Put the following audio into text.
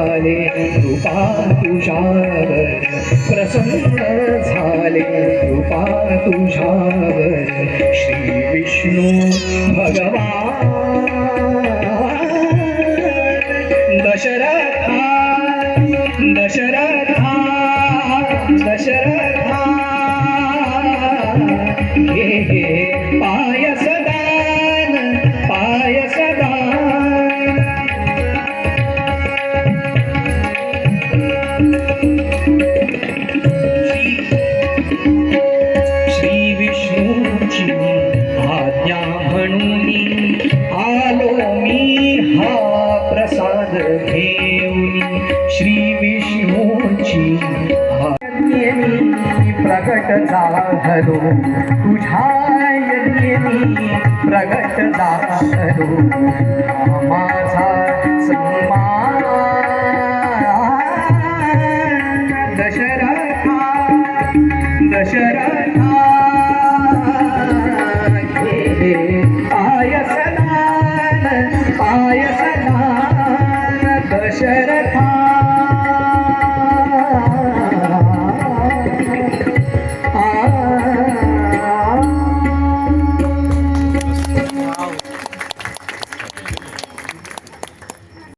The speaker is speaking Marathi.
झाले कृपा तुझ्यावर प्रसन्न झाले कृपा तुझ्यावर श्री विष्णू भगवान दशरथा दशरथा दशरथा हे पायसदान पायसदान श्री विष्णूची आज्ञा म्हणून आलो मी हा प्रसाद घेऊन श्री विष्णूची प्रगट झालो तुझ्या यज्ञी प्रगट झालो माझा सन्मान दशरथा दशरथा पायसदान पायसदान दशरथा